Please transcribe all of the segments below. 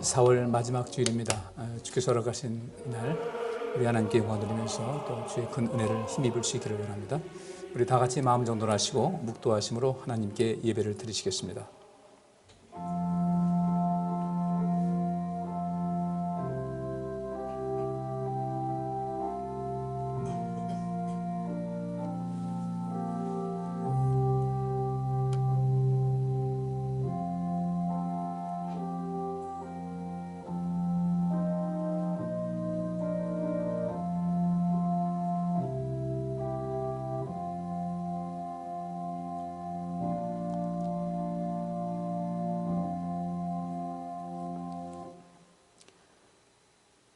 4월 마지막 주일입니다. 주께서 허락하신 이날 우리 하나님께 영광 드리면서 또 주의 큰 은혜를 힘입을 수 있기를 원합니다. 우리 다 같이 마음 정돈을 하시고 묵도하심으로 하나님께 예배를 드리시겠습니다.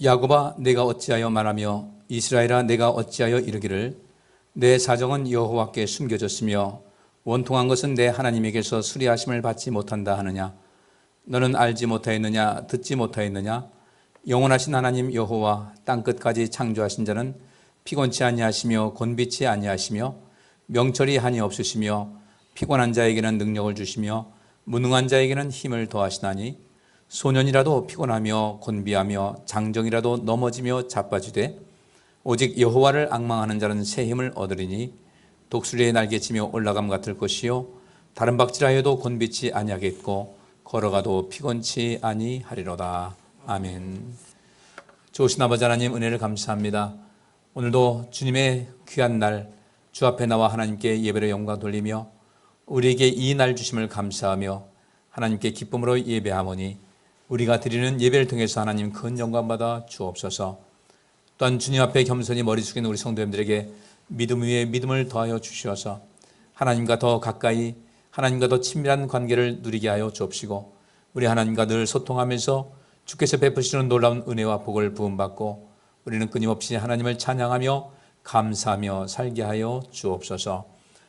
야곱아 내가 어찌하여 말하며 이스라엘아 내가 어찌하여 이르기를 내 사정은 여호와께 숨겨졌으며 원통한 것은 내 하나님에게서 수리하심을 받지 못한다 하느냐. 너는 알지 못하였느냐 듣지 못하였느냐. 영원하신 하나님 여호와 땅끝까지 창조하신 자는 피곤치 아니하시며 곤비치 아니하시며 명철이 한이 없으시며 피곤한 자에게는 능력을 주시며 무능한 자에게는 힘을 더하시나니 소년이라도 피곤하며 곤비하며 장정이라도 넘어지며 자빠지되 오직 여호와를 앙망하는 자는 새 힘을 얻으리니 독수리의 날개치며 올라감 같을 것이요 다른 박질하여도 곤비치 아니하겠고 걸어가도 피곤치 아니하리로다. 아멘. 좋으신 아버지 하나님 은혜를 감사합니다. 오늘도 주님의 귀한 날 주 앞에 나와 하나님께 예배를 영광 돌리며 우리에게 이 날 주심을 감사하며 하나님께 기쁨으로 예배하오니 우리가 드리는 예배를 통해서 하나님 큰 영광 받아 주옵소서. 또한 주님 앞에 겸손히 머리 숙이는 우리 성도님들에게 믿음 위에 믿음을 더하여 주시어서 하나님과 더 가까이 하나님과 더 친밀한 관계를 누리게 하여 주옵시고 우리 하나님과 늘 소통하면서 주께서 베푸시는 놀라운 은혜와 복을 부음받고 우리는 끊임없이 하나님을 찬양하며 감사하며 살게 하여 주옵소서.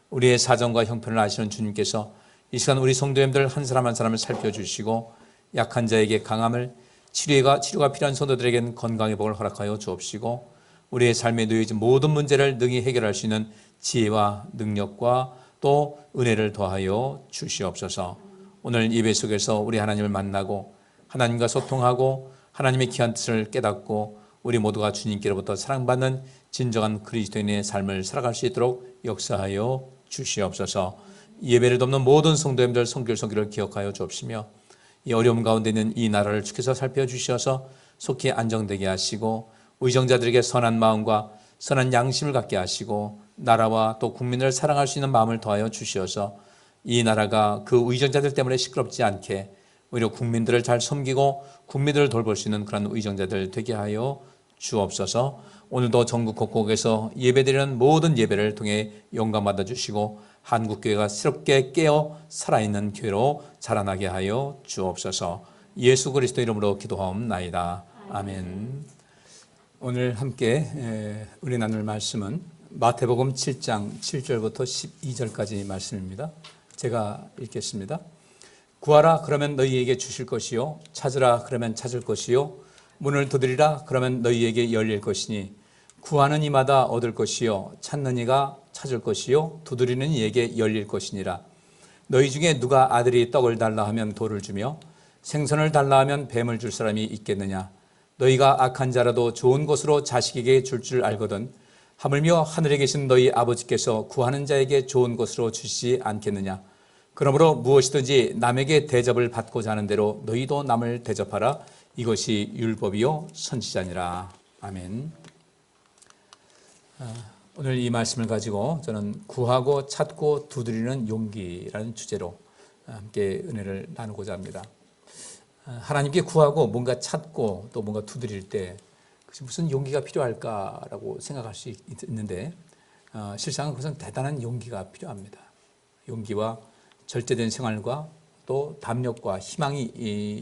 우리의 사정과 형편을 아시는 주님께서 이 시간 우리 성도님들 한 사람 한 사람을 살펴주시고 약한 자에게 강함을 치료가 필요한 성도들에게는 건강의 복을 허락하여 주옵시고 우리의 삶에 놓여진 모든 문제를 능히 해결할 수 있는 지혜와 능력과 또 은혜를 더하여 주시옵소서. 오늘 예배 속에서 우리 하나님을 만나고 하나님과 소통하고 하나님의 귀한 뜻을 깨닫고 우리 모두가 주님께로부터 사랑받는 진정한 그리스도인의 삶을 살아갈 수 있도록 역사하여 주시옵소서. 예배를 돕는 모든 성도님들 성결성기를 기억하여 주옵시며 이 어려움 가운데 있는 이 나라를 주께서 살펴주셔서 속히 안정되게 하시고 의정자들에게 선한 마음과 선한 양심을 갖게 하시고 나라와 또 국민을 사랑할 수 있는 마음을 더하여 주시어서 이 나라가 그 의정자들 때문에 시끄럽지 않게 오히려 국민들을 잘 섬기고 국민들을 돌볼 수 있는 그런 의정자들 되게 하여 주옵소서. 오늘도 전국 곳곳에서 예배드리는 모든 예배를 통해 영광 받아주시고 한국교회가 새롭게 깨어 살아있는 교회로 자라나게 하여 주옵소서. 예수 그리스도 이름으로 기도하옵나이다. 아멘. 오늘 함께 은혜 나눌 말씀은 마태복음 7장 7절부터 12절까지 말씀입니다. 제가 읽겠습니다. 구하라 그러면 너희에게 주실 것이요 찾으라 그러면 찾을 것이요 문을 두드리라 그러면 너희에게 열릴 것이니 구하는 이마다 얻을 것이요 찾는 이가 찾을 것이요 두드리는 이에게 열릴 것이니라. 너희 중에 누가 아들이 떡을 달라 하면 돌을 주며 생선을 달라 하면 뱀을 줄 사람이 있겠느냐. 너희가 악한 자라도 좋은 것으로 자식에게 줄 줄 알거든 하물며 하늘에 계신 너희 아버지께서 구하는 자에게 좋은 것으로 주시지 않겠느냐. 그러므로 무엇이든지 남에게 대접을 받고자 하는 대로 너희도 남을 대접하라. 이것이 율법이요 선지자니라. 아멘. 오늘 이 말씀을 가지고 저는 구하고 찾고 두드리는 용기라는 주제로 함께 은혜를 나누고자 합니다. 하나님께 구하고 뭔가 찾고 또 뭔가 두드릴 때 무슨 용기가 필요할까라고 생각할 수 있는데 실상은 그것은 대단한 용기가 필요합니다. 용기와 절제된 생활과 또 담력과 희망이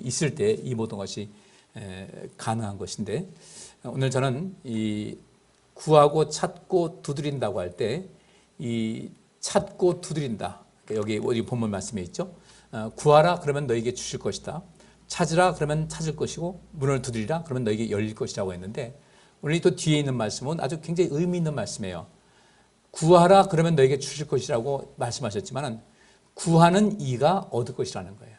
있을 때 이 모든 것이 가능한 것인데 오늘 저는 이 구하고 찾고 두드린다고 할 때 이 찾고 두드린다. 여기 본문 말씀에 있죠. 구하라 그러면 너에게 주실 것이다. 찾으라 그러면 찾을 것이고 문을 두드리라 그러면 너에게 열릴 것이라고 했는데 오늘 또 뒤에 있는 말씀은 아주 굉장히 의미 있는 말씀이에요. 구하라 그러면 너에게 주실 것이라고 말씀하셨지만 구하는 이가 얻을 것이라는 거예요.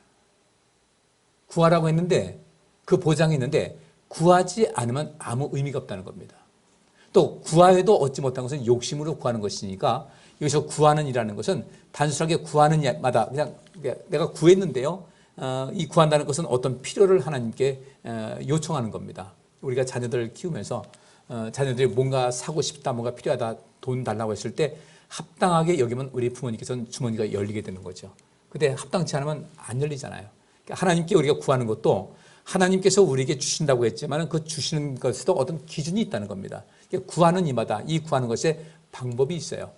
구하라고 했는데 그 보장이 있는데 구하지 않으면 아무 의미가 없다는 겁니다. 또 구하여도 얻지 못한 것은 욕심으로 구하는 것이니까 여기서 구하는 이라는 것은 단순하게 구하는 마다 그냥 내가 구했는데요. 이 구한다는 것은 어떤 필요를 하나님께 요청하는 겁니다. 우리가 자녀들을 키우면서 자녀들이 뭔가 사고 싶다, 뭔가 필요하다, 돈 달라고 했을 때 합당하게 여기면 우리 부모님께서는 주머니가 열리게 되는 거죠. 근데 합당치 않으면 안 열리잖아요. 그러니까 하나님께 우리가 구하는 것도 하나님께서 우리에게 주신다고 했지만 그 주시는 것에도 어떤 기준이 있다는 겁니다. 구하는 이마다 이 구하는 것에 방법이 있어요.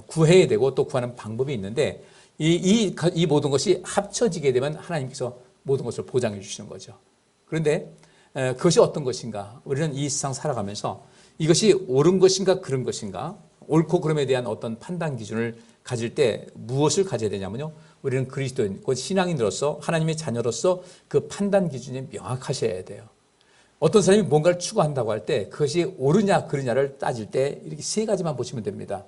구해야 되고 또 구하는 방법이 있는데 이 모든 것이 합쳐지게 되면 하나님께서 모든 것을 보장해 주시는 거죠. 그런데 그것이 어떤 것인가? 우리는 이 세상 살아가면서 이것이 옳은 것인가 그런 것인가? 옳고 그름에 대한 어떤 판단 기준을 가질 때 무엇을 가져야 되냐면요. 우리는 그리스도인, 곧 신앙인으로서 하나님의 자녀로서 그 판단 기준이 명확하셔야 돼요. 어떤 사람이 뭔가를 추구한다고 할 때 그것이 옳으냐 그르냐를 따질 때 이렇게 세 가지만 보시면 됩니다.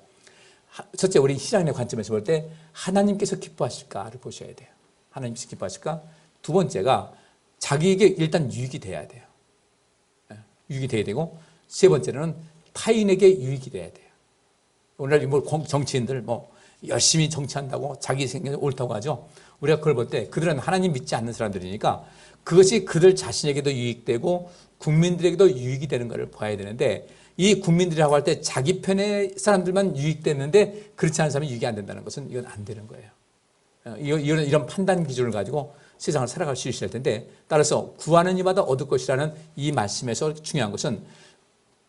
첫째, 우리 신앙인의 관점에서 볼 때 하나님께서 기뻐하실까를 보셔야 돼요. 하나님께서 기뻐하실까? 두 번째가 자기에게 일단 유익이 돼야 돼요. 유익이 돼야 되고, 세 번째는 타인에게 유익이 돼야 돼요. 오늘날 정치인들 열심히 정치한다고 자기 생각이 옳다고 하죠. 우리가 그걸 볼 때 그들은 하나님 믿지 않는 사람들이니까 그것이 그들 자신에게도 유익되고 국민들에게도 유익이 되는 것을 봐야 되는데, 이 국민들이라고 할 때 자기 편의 사람들만 유익되는데 그렇지 않은 사람이 유익이 안 된다는 것은 이건 안 되는 거예요. 이런 판단 기준을 가지고 세상을 살아갈 수 있어야 할 텐데, 따라서 구하는 이마다 얻을 것이라는 이 말씀에서 중요한 것은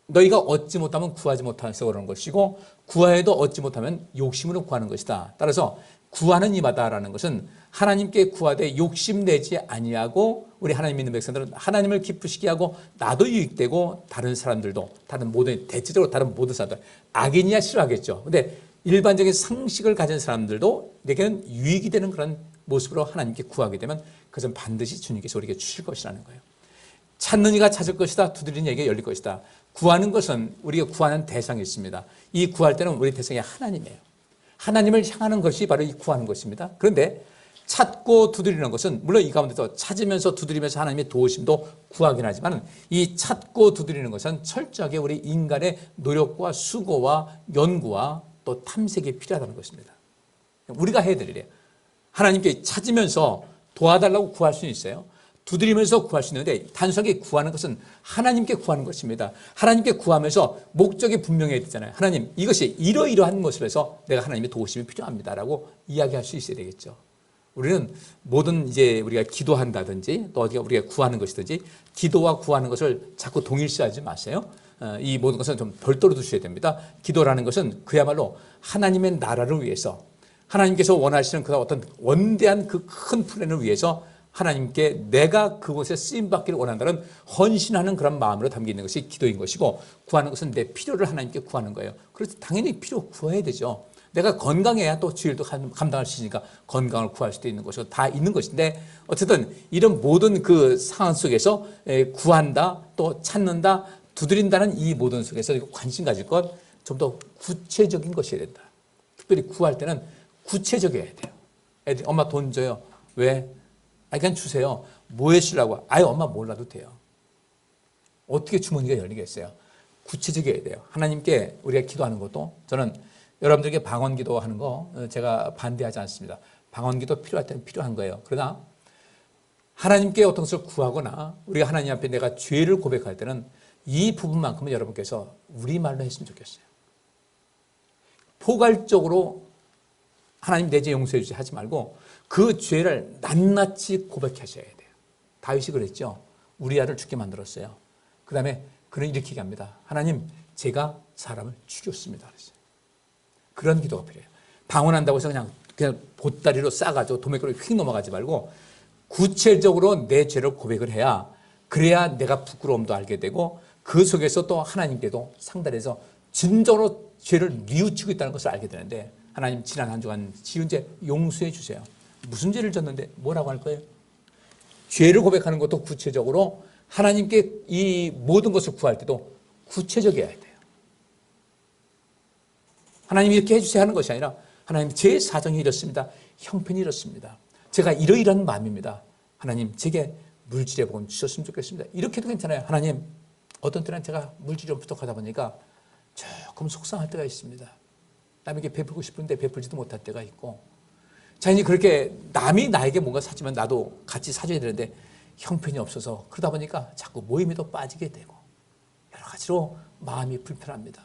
너희가 얻지 못하면 구하지 못해서 그러는 것이고 구하여도 얻지 못하면 욕심으로 구하는 것이다. 따라서 구하는 이마다라는 것은 하나님께 구하되 욕심내지 아니하고, 우리 하나님 믿는 백성들은 하나님을 기쁘시게 하고 나도 유익되고 다른 사람들도, 다른 모든, 대체적으로 다른 모든 사람들, 악인이야 싫어하겠죠. 근데 일반적인 상식을 가진 사람들도 내게는 유익이 되는 그런 모습으로 하나님께 구하게 되면 그것은 반드시 주님께서 우리에게 주실 것이라는 거예요. 찾는 이가 찾을 것이다, 두드리는 이에게 열릴 것이다. 구하는 것은 우리가 구하는 대상이 있습니다. 이 구할 때는 우리 대상이 하나님이에요. 하나님을 향하는 것이 바로 이 구하는 것입니다. 그런데 찾고 두드리는 것은 물론 이 가운데서 찾으면서 두드리면서 하나님의 도우심도 구하긴 하지만, 이 찾고 두드리는 것은 철저하게 우리 인간의 노력과 수고와 연구와 또 탐색이 필요하다는 것입니다. 우리가 해야 될 일이에요. 하나님께 찾으면서 도와달라고 구할 수는 있어요. 두드리면서 구할 수 있는데 단순하게 구하는 것은 하나님께 구하는 것입니다. 하나님께 구하면서 목적이 분명해야 되잖아요. 하나님, 이것이 이러이러한 모습에서 내가 하나님의 도우심이 필요합니다라고 이야기할 수 있어야 되겠죠. 우리는 모든 우리가 기도한다든지 또 우리가 구하는 것이든지 기도와 구하는 것을 자꾸 동일시하지 마세요. 이 모든 것은 좀 별도로 두셔야 됩니다. 기도라는 것은 그야말로 하나님의 나라를 위해서, 하나님께서 원하시는 그 어떤 원대한 그 큰 플랜을 위해서 하나님께 내가 그곳에 쓰임받기를 원한다는 헌신하는 그런 마음으로 담겨있는 것이 기도인 것이고, 구하는 것은 내 필요를 하나님께 구하는 거예요. 그래서 당연히 필요 구해야 되죠. 내가 건강해야 또 주일도 감당할 수 있으니까 건강을 구할 수도 있는 것이고 다 있는 것인데, 어쨌든 이런 모든 그 상황 속에서 구한다, 또 찾는다, 두드린다는 이 모든 속에서 관심 가질 것, 좀 더 구체적인 것이어야 된다. 특별히 구할 때는 구체적이어야 돼요. 애들이 엄마 돈 줘요. 왜? 그냥 주세요. 뭐 해주려고? 엄마 몰라도 돼요. 어떻게 주머니가 열리겠어요? 구체적이어야 돼요. 하나님께 우리가 기도하는 것도, 저는 여러분들에게 방언 기도하는 거 제가 반대하지 않습니다. 방언 기도 필요할 때는 필요한 거예요. 그러나 하나님께 어떤 것을 구하거나 우리가 하나님 앞에 내가 죄를 고백할 때는 이 부분만큼은 여러분께서 우리말로 했으면 좋겠어요. 포괄적으로 하나님 내 죄 용서해 주지 하지 말고 그 죄를 낱낱이 고백하셔야 돼요. 다윗이 그랬죠. 우리아를 죽게 만들었어요. 그 다음에 그는 이렇게 얘기합니다. 하나님, 제가 사람을 죽였습니다. 그랬어요. 그런 기도가 필요해요. 방언한다고 해서 그냥 보따리로 싸가지고 도매가로 휙 넘어가지 말고 구체적으로 내 죄를 고백을 해야, 그래야 내가 부끄러움도 알게 되고 그 속에서 또 하나님께도 상달해서 진정으로 죄를 뉘우치고 있다는 것을 알게 되는데, 하나님, 지난 한 주간 지은 죄 용서해 주세요. 무슨 죄를 졌는데 뭐라고 할 거예요? 죄를 고백하는 것도 구체적으로, 하나님께 이 모든 것을 구할 때도 구체적이어야 돼요. 하나님 이렇게 해주세요 하는 것이 아니라, 하나님, 제 사정이 이렇습니다. 형편이 이렇습니다. 제가 이러이러한 마음입니다. 하나님, 제게 물질의 복은 주셨으면 좋겠습니다. 이렇게도 괜찮아요. 하나님, 어떤 때는 제가 물질이 좀 부족하다 보니까 조금 속상할 때가 있습니다. 남에게 베풀고 싶은데 베풀지도 못할 때가 있고, 자연히 그렇게 남이 나에게 뭔가 사주면 나도 같이 사줘야 되는데 형편이 없어서 그러다 보니까 자꾸 모임에도 빠지게 되고 여러 가지로 마음이 불편합니다.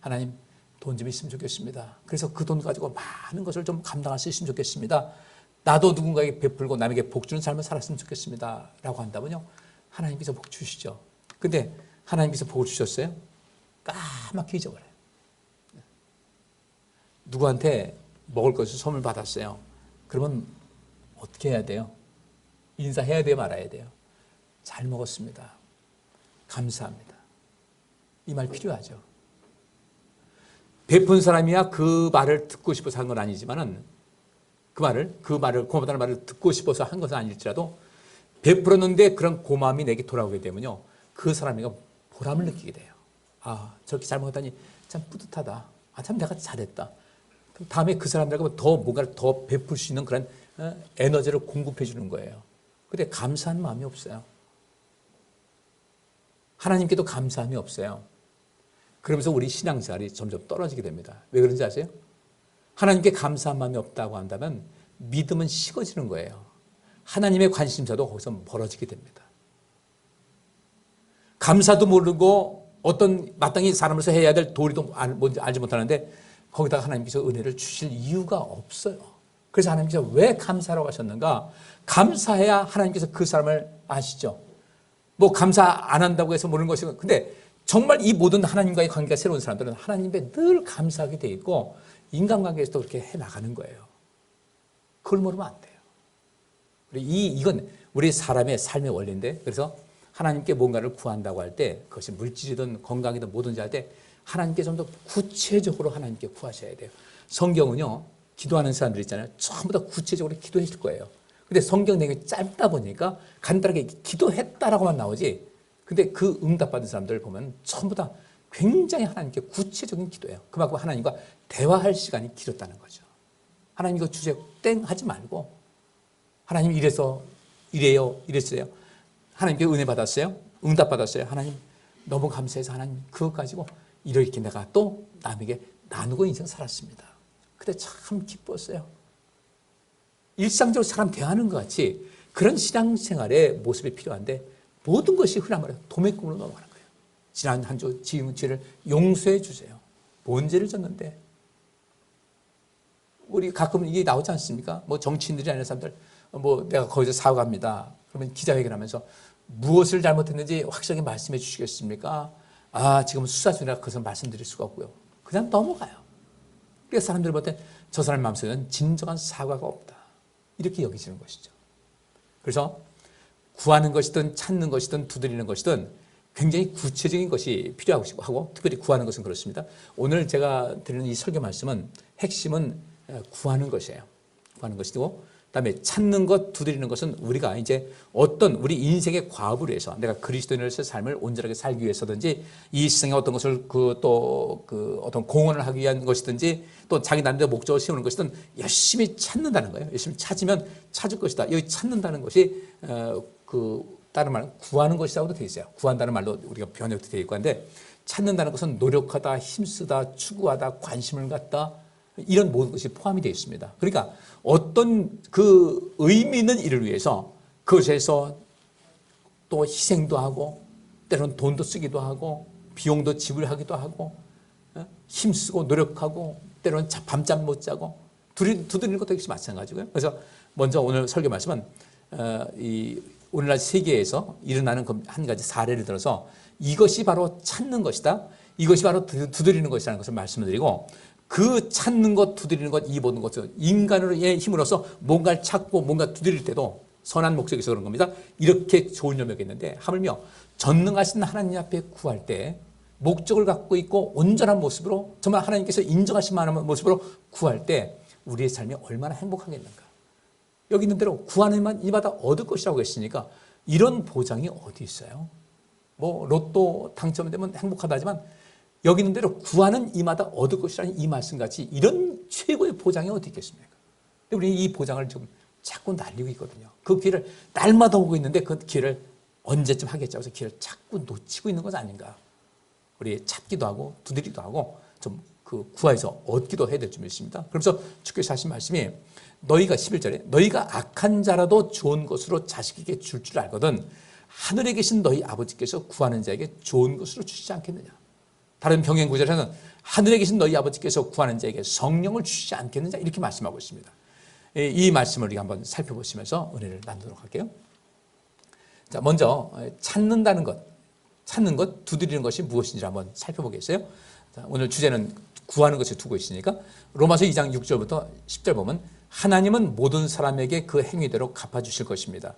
하나님, 돈 좀 있으면 좋겠습니다. 그래서 그 돈 가지고 많은 것을 좀 감당할 수 있으면 좋겠습니다. 나도 누군가에게 베풀고 남에게 복 주는 삶을 살았으면 좋겠습니다. 라고 한다면요, 하나님께서 복 주시죠. 근데 하나님께서 복을 주셨어요? 까맣게 잊어버려요. 누구한테 먹을 것을 선물 받았어요. 그러면 어떻게 해야 돼요? 인사해야 돼요, 말아야 돼요? 잘 먹었습니다. 감사합니다. 이 말 필요하죠. 베푼 사람이야 그 말을 듣고 싶어서 한 건 아니지만은 그 말을 고맙다는 말을 듣고 싶어서 한 것은 아닐지라도 베풀었는데 그런 고마움이 내게 돌아오게 되면요, 그 사람이가 보람을 느끼게 돼요. 아, 저렇게 잘 먹었다니 참 뿌듯하다. 아, 참 내가 잘했다. 그럼 다음에 그 사람들하고 더 뭔가를 더 베풀 수 있는 그런 에너지를 공급해 주는 거예요. 근데 감사한 마음이 없어요. 하나님께도 감사함이 없어요. 그러면서 우리 신앙생활이 점점 떨어지게 됩니다. 왜 그런지 아세요? 하나님께 감사한 마음이 없다고 한다면 믿음은 식어지는 거예요. 하나님의 관심사도 거기서 멀어지게 됩니다. 감사도 모르고 어떤 마땅히 사람으로서 해야 될 도리도 뭔지 알지 못하는데 거기다가 하나님께서 은혜를 주실 이유가 없어요. 그래서 하나님께서 왜 감사라고 하셨는가? 감사해야 하나님께서 그 사람을 아시죠. 뭐 감사 안 한다고 해서 모르는 것이고, 근데 정말 이 모든 하나님과의 관계가 새로운 사람들은 하나님께 늘 감사하게 돼 있고 인간관계에서도 그렇게 해나가는 거예요. 그걸 모르면 안 돼요. 이건 우리 사람의 삶의 원리인데, 그래서 하나님께 뭔가를 구한다고 할 때 그것이 물질이든 건강이든 뭐든지 할 때 하나님께 좀 더 구체적으로 하나님께 구하셔야 돼요. 성경은요, 기도하는 사람들 있잖아요. 전부 다 구체적으로 기도했을 거예요. 근데 성경 내용이 짧다 보니까 간단하게 기도했다라고만 나오지, 근데 그 응답받은 사람들을 보면 전부 다 굉장히 하나님께 구체적인 기도예요. 그만큼 하나님과 대화할 시간이 길었다는 거죠. 하나님 이거 주세요 땡 하지 말고, 하나님 이래서 이래요 이랬어요. 하나님께 은혜 받았어요? 응답 받았어요? 하나님 너무 감사해서 하나님 그것 가지고 이렇게 내가 또 남에게 나누고 인생 살았습니다. 그때 참 기뻤어요. 일상적으로 사람 대하는 것 같이 그런 신앙생활의 모습이 필요한데 모든 것이 흔한 말로 도매금으로 넘어가는 거예요. 지난 한 주 지은 죄를 용서해 주세요. 뭔 죄를 졌는데? 우리 가끔 이게 나오지 않습니까? 뭐 정치인들이 아닌 사람들, 뭐 내가 거기서 사과합니다. 그러면 기자회견하면서 무엇을 잘못했는지 확실하게 말씀해 주시겠습니까? 아, 지금 수사 중이라 그것은 말씀드릴 수가 없고요. 그냥 넘어가요. 그래서 사람들이 볼 때 저 사람의 마음속에는 진정한 사과가 없다, 이렇게 여기지는 것이죠. 그래서 구하는 것이든 찾는 것이든 두드리는 것이든 굉장히 구체적인 것이 필요하고 하고, 특별히 구하는 것은 그렇습니다. 오늘 제가 드리는 이 설교 말씀은 핵심은 구하는 것이에요. 구하는 것이고, 그다음에 찾는 것, 두드리는 것은 우리가 이제 어떤 우리 인생의 과업을 위해서 내가 그리스도인으로서의 삶을 온전하게 살기 위해서든지 이 세상에 어떤 것을 어떤 공헌을 하기 위한 것이든지 또 자기 나름대로 목적을 세우는 것이든 열심히 찾는다는 거예요. 열심히 찾으면 찾을 것이다. 여기 찾는다는 것이 다른 말은 구하는 것이라고도 되어 있어요. 구한다는 말로 우리가 번역도 되어 있고 한데, 찾는다는 것은 노력하다, 힘쓰다, 추구하다, 관심을 갖다, 이런 모든 것이 포함이 되어 있습니다. 그러니까 어떤 그 의미 있는 일을 위해서 그것에서 또 희생도 하고 때로는 돈도 쓰기도 하고 비용도 지불하기도 하고 힘쓰고 노력하고 때로는 밤잠 못 자고 두드리는 것도 역시 마찬가지고요. 그래서 먼저 오늘 설교 말씀은 이 오늘날 세계에서 일어나는 한 가지 사례를 들어서 이것이 바로 찾는 것이다, 이것이 바로 두드리는 것이라는 것을 말씀을 드리고, 그 찾는 것, 두드리는 것, 이 모든 것은 인간의 힘으로서 뭔가를 찾고 뭔가 두드릴 때도 선한 목적이 있어서 그런 겁니다. 이렇게 좋은 염려가 있는데, 하물며 전능하신 하나님 앞에 구할 때 목적을 갖고 있고 온전한 모습으로 정말 하나님께서 인정하실 만한 모습으로 구할 때 우리의 삶이 얼마나 행복하겠는가. 여기 있는 대로 구하는 이마다 얻을 것이라고 했으니까 이런 보장이 어디 있어요? 뭐 로또 당첨되면 행복하다 하지만 여기 있는 대로 구하는 이마다 얻을 것이라는 이 말씀같이 이런 최고의 보장이 어디 있겠습니까? 우리 이 보장을 좀 자꾸 날리고 있거든요. 그 기회를 날마다 오고 있는데 그 기회를 언제쯤 하겠죠. 그래서 기회를 자꾸 놓치고 있는 것 아닌가. 우리 찾기도 하고 두드리기도 하고 좀 그 구하에서 얻기도 해야 될 줄 믿습니다. 그래서 주께서 하신 말씀이 너희가 11절에 너희가 악한 자라도 좋은 것으로 자식에게 줄 줄 알거든 하늘에 계신 너희 아버지께서 구하는 자에게 좋은 것으로 주시지 않겠느냐. 다른 병행 구절에는 하늘에 계신 너희 아버지께서 구하는 자에게 성령을 주시지 않겠느냐 이렇게 말씀하고 있습니다. 이 말씀을 우리가 한번 살펴보시면서 은혜를 나누도록 할게요. 자, 먼저 찾는다는 것, 찾는 것, 두드리는 것이 무엇인지 한번 살펴보겠어요. 자, 오늘 주제는 구하는 것을 두고 있으니까 로마서 2장 6절부터 10절 보면 하나님은 모든 사람에게 그 행위대로 갚아주실 것입니다.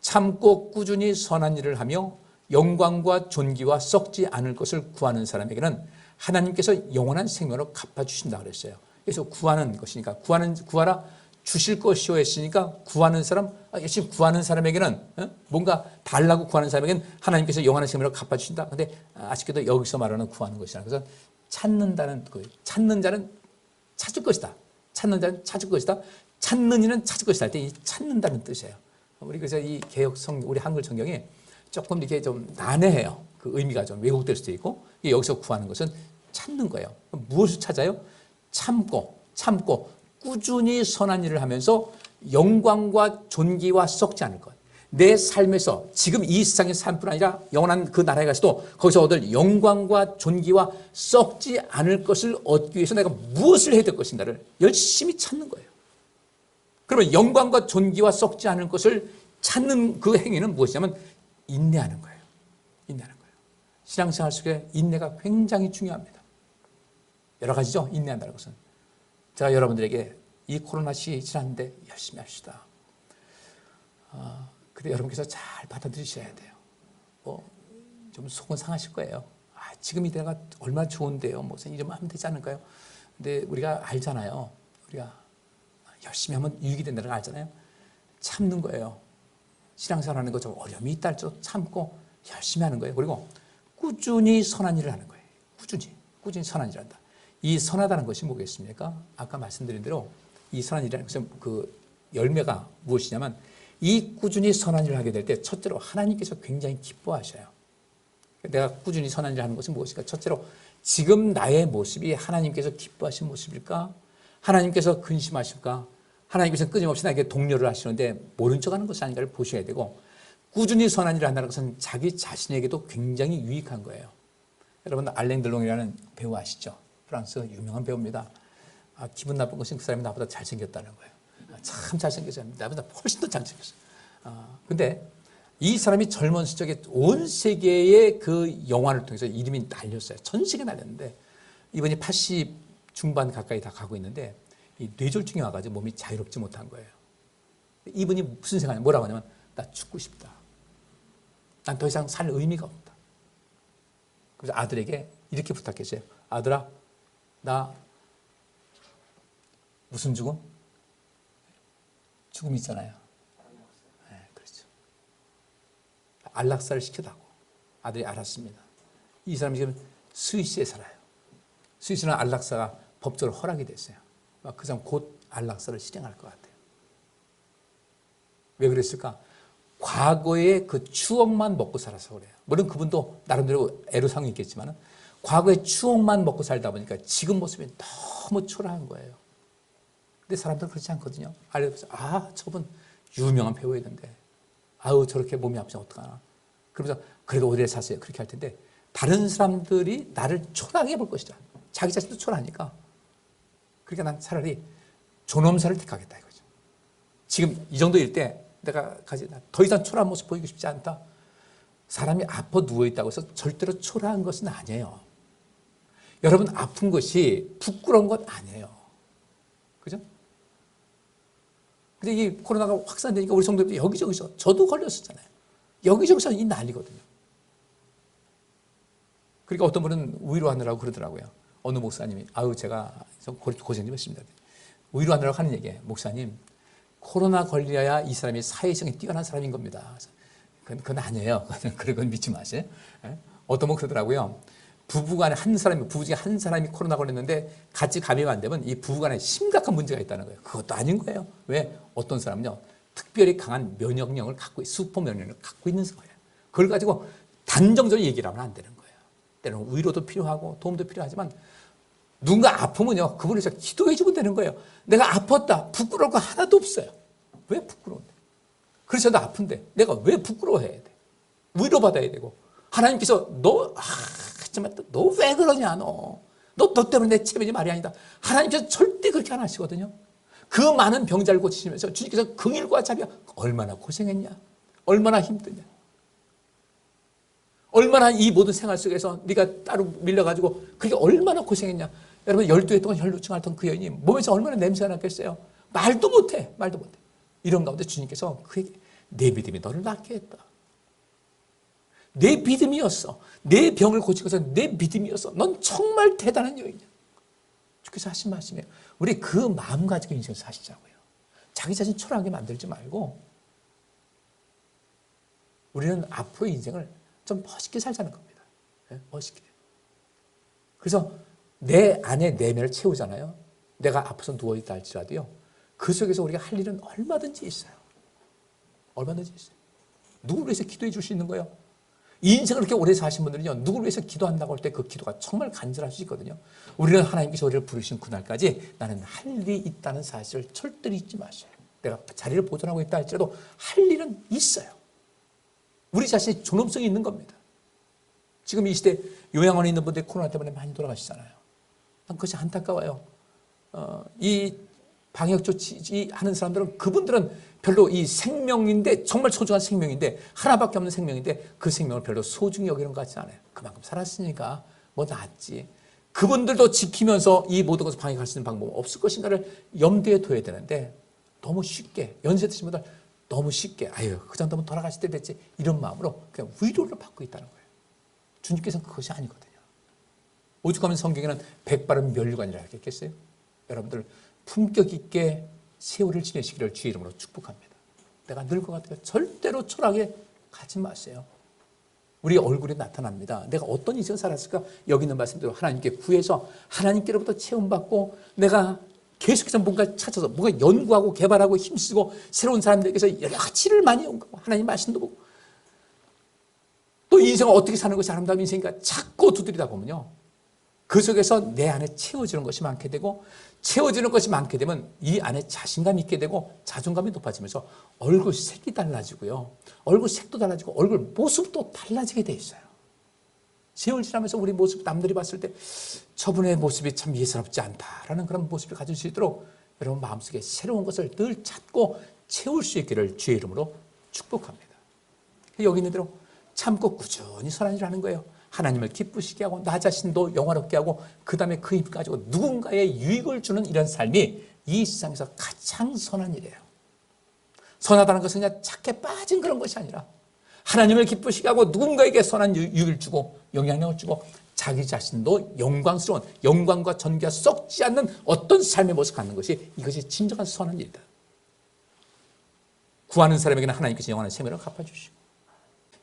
참고 꾸준히 선한 일을 하며 영광과 존귀와 썩지 않을 것을 구하는 사람에게는 하나님께서 영원한 생명으로 갚아주신다 그랬어요. 그래서 구하는 것이니까 구하라 주실 것이요 했으니까 구하는 사람, 열심히 구하는 사람에게는 뭔가 달라고 구하는 사람에게는 하나님께서 영원한 생명으로 갚아주신다. 근데 아쉽게도 여기서 말하는 구하는 것이라 그래서 찾는다는 거예요. 찾는 자는 찾을 것이다. 찾는 자는 찾을 것이다. 찾는 이는 찾을 것이다 할 때 이 찾는다는 뜻이에요. 우리 그래서 이 우리 한글 성경이 조금 이렇게 좀 난해해요. 그 의미가 좀 왜곡될 수도 있고 여기서 구하는 것은 찾는 거예요. 무엇을 찾아요? 참고 꾸준히 선한 일을 하면서 영광과 존귀와 썩지 않을 것. 내 삶에서 지금 이 세상의 삶뿐 아니라 영원한 그 나라에 가서도 거기서 얻을 영광과 존귀와 썩지 않을 것을 얻기 위해서 내가 무엇을 해야 될 것인가를 열심히 찾는 거예요. 그러면 영광과 존귀와 썩지 않을 것을 찾는 그 행위는 무엇이냐면 인내하는 거예요. 인내하는 거예요. 신앙생활 속에 인내가 굉장히 중요합니다. 여러 가지죠. 인내한다는 것은. 제가 여러분들에게 이 코로나 시기 지났는데 열심히 합시다. 근데 여러분께서 잘 받아들이셔야 돼요. 좀 속은 상하실 거예요. 지금 이 때가 얼마나 좋은데요. 이러면 하면 되지 않을까요? 근데 우리가 알잖아요. 우리가 열심히 하면 유익이 된다는 걸 알잖아요. 참는 거예요. 신앙생활 하는 거 좀 어려움이 있다 할지라도 참고 열심히 하는 거예요. 그리고 꾸준히 선한 일을 하는 거예요. 꾸준히 선한 일을 한다. 이 선하다는 것이 뭐겠습니까? 아까 말씀드린 대로 이 선한 일이라는 것은 그 열매가 무엇이냐면 이 꾸준히 선한 일을 하게 될 때 첫째로 하나님께서 굉장히 기뻐하셔요. 내가 꾸준히 선한 일을 하는 것은 무엇일까? 첫째로 지금 나의 모습이 하나님께서 기뻐하신 모습일까? 하나님께서 근심하실까? 하나님께서 끊임없이 나에게 독려를 하시는데 모른 척하는 것이 아닌가를 보셔야 되고 꾸준히 선한 일을 한다는 것은 자기 자신에게도 굉장히 유익한 거예요. 여러분 알랭 들롱이라는 배우 아시죠? 프랑스 유명한 배우입니다. 기분 나쁜 것은 그 사람이 나보다 잘생겼다는 거예요. 참 잘생겼어요. 나보다 훨씬 더 잘생겼어요. 근데 이 사람이 젊은 시절에 온 세계의 그 영화를 통해서 이름이 날렸어요. 전 세계 날렸는데 이번이 80 중반 가까이 다 가고 있는데 이 뇌졸중이 와가지고 몸이 자유롭지 못한 거예요. 이분이 무슨 생각이냐 뭐라고 하냐면 나 죽고 싶다. 난 더 이상 살 의미가 없다. 그래서 아들에게 이렇게 부탁했어요. 아들아 나 무슨 죽음? 죽음이 있잖아요. 네, 그렇죠. 안락사를 시켜달라고 아들이 알았습니다. 이 사람이 지금 스위스에 살아요. 스위스는 안락사가 법적으로 허락이 됐어요. 그 사람 곧 안락사를 실행할 것 같아요. 왜 그랬을까? 과거의 그 추억만 먹고 살아서 그래요. 물론 그분도 나름대로 애로사항이 있겠지만 과거의 추억만 먹고 살다 보니까 지금 모습이 너무 초라한 거예요. 근데 사람들은 그렇지 않거든요. 알려서 저분 유명한 배우였는데 저렇게 몸이 아프면 어떡하나. 그러면서 그래도 오래 사세요. 그렇게 할 텐데 다른 사람들이 나를 초라하게 볼 것이다. 자기 자신도 초라하니까. 그러니까 난 차라리 존엄사를 택하겠다 이거죠. 지금 이 정도일 때 내가 더 이상 초라한 모습 보이고 싶지 않다. 사람이 아파 누워있다고 해서 절대로 초라한 것은 아니에요. 여러분 아픈 것이 부끄러운 것 아니에요. 그죠? 근데 이 코로나가 확산되니까 우리 성도들 여기저기서 저도 걸렸었잖아요. 여기저기서 이 난리거든요. 그러니까 어떤 분은 위로하느라고 그러더라고요. 어느 목사님이 제가 고생 좀 했습니다. 위로하느라고 하는 얘기예요. 목사님 코로나 걸려야 이 사람이 사회성이 뛰어난 사람인 겁니다. 그건 아니에요. 그건 믿지 마세요. 어떤 분 그러더라고요. 부부간에 부부 중에 한 사람이 코로나 걸렸는데 같이 감염 안 되면 이 부부간에 심각한 문제가 있다는 거예요. 그것도 아닌 거예요. 왜? 어떤 사람은요, 특별히 강한 면역력을 슈퍼 면역력을 갖고 있는 거예요. 그걸 가지고 단정적으로 얘기를 하면 안 되는 거예요. 때로는 위로도 필요하고 도움도 필요하지만 누군가 아프면요, 그분을 위해서 기도해주면 되는 거예요. 내가 아팠다, 부끄러울 거 하나도 없어요. 왜 부끄러운데? 그래서 나 아픈데 내가 왜 부끄러워해야 돼? 위로받아야 되고, 하나님께서 너 왜 그러냐, 너 때문에 내 체면이 말이 아니다. 하나님께서 절대 그렇게 안 하시거든요. 그 많은 병자를 고치시면서 주님께서 긍휼과 자비가 얼마나 고생했냐, 얼마나 힘드냐, 얼마나 이 모든 생활 속에서 네가 따로 밀려가지고 그게 얼마나 고생했냐. 여러분 12해 동안 혈루증 앓던 그 여인이 몸에서 얼마나 냄새가 났겠어요. 말도 못해. 이런 가운데 주님께서 그에게 내 믿음이 너를 낫게 했다. 내 믿음이었어. 내 병을 고치고 서 내 믿음이었어. 넌 정말 대단한 여인이야. 주께서 하신 말씀이에요. 우리 그 마음 가지고 인생을 사시자고요. 자기 자신 초라하게 만들지 말고 우리는 앞으로 인생을 좀 멋있게 살자는 겁니다. 네? 멋있게. 그래서 내 안에 내면을 채우잖아요. 내가 아파서 누워있다 할지라도요, 그 속에서 우리가 할 일은 얼마든지 있어요. 얼마든지 있어요. 누구를 위해서 기도해 줄 수 있는 거예요? 인생을 그렇게 오래 사신 분들은요, 누구를 위해서 기도한다고 할 때 그 기도가 정말 간절할 수 있거든요. 우리는 하나님께서 우리를 부르신 그날까지 나는 할 일이 있다는 사실을 절대로 잊지 마세요. 내가 자리를 보존하고 있다 할지라도 할 일은 있어요. 우리 자신이 존엄성이 있는 겁니다. 지금 이 시대 요양원에 있는 분들이 코로나 때문에 많이 돌아가시잖아요. 난 그것이 안타까워요. 이 방역 조치 하는 사람들은, 그분들은 별로 이 생명인데, 정말 소중한 생명인데, 하나밖에 없는 생명인데 그 생명을 별로 소중히 여기는 것 같지 않아요. 그만큼 살았으니까 뭐 낫지. 그분들도 지키면서 이 모든 것을 방역할 수 있는 방법은 없을 것인가를 염두에 둬야 되는데, 너무 쉽게, 연세 드신 분들 너무 쉽게 아유 그 정도면 돌아가실 때 됐지, 이런 마음으로 그냥 위로를 받고 있다는 거예요. 주님께서는 그것이 아니거든요. 오죽하면 성경에는 백발은 면류관이라 하겠겠어요? 여러분들 품격 있게 세월을 지내시기를 주의 이름으로 축복합니다. 내가 늙어가다가 절대로 초라하게 가지 마세요. 우리 얼굴에 나타납니다. 내가 어떤 인생을 살았을까? 여기 있는 말씀대로 하나님께 구해서 하나님께로부터 체험받고, 내가 계속해서 뭔가 찾아서 뭔가 연구하고 개발하고 힘쓰고 새로운 사람들에게서 여러 가지를 많이 연구하고 하나님 말씀도 보고, 또 인생을 어떻게 사는 것이 아름다운 인생인가 자꾸 두드리다 보면요, 그 속에서 내 안에 채워지는 것이 많게 되고, 채워지는 것이 많게 되면 이 안에 자신감이 있게 되고 자존감이 높아지면서 얼굴 색이 달라지고요, 얼굴 색도 달라지고 얼굴 모습도 달라지게 돼 있어요. 세월 지나면서 우리 모습 남들이 봤을 때 저분의 모습이 참 예사롭지 않다라는 그런 모습을 가질 수 있도록 여러분 마음속에 새로운 것을 늘 찾고 채울 수 있기를 주의 이름으로 축복합니다. 여기 있는 대로 참고 꾸준히 선한 일을 하는 거예요. 하나님을 기쁘시게 하고 나 자신도 영화롭게 하고, 그 다음에 그 힘 가지고 누군가의 유익을 주는 이런 삶이 이 세상에서 가장 선한 일이에요. 선하다는 것은 그냥 착해 빠진 그런 것이 아니라 하나님을 기쁘시게 하고 누군가에게 선한 유익을 주고 영향력을 주고 자기 자신도 영광스러운, 영광과 전기가 썩지 않는 어떤 삶의 모습을 갖는 것이, 이것이 진정한 선한 일이다. 구하는 사람에게는 하나님께서 영원한 생명을 갚아주시고,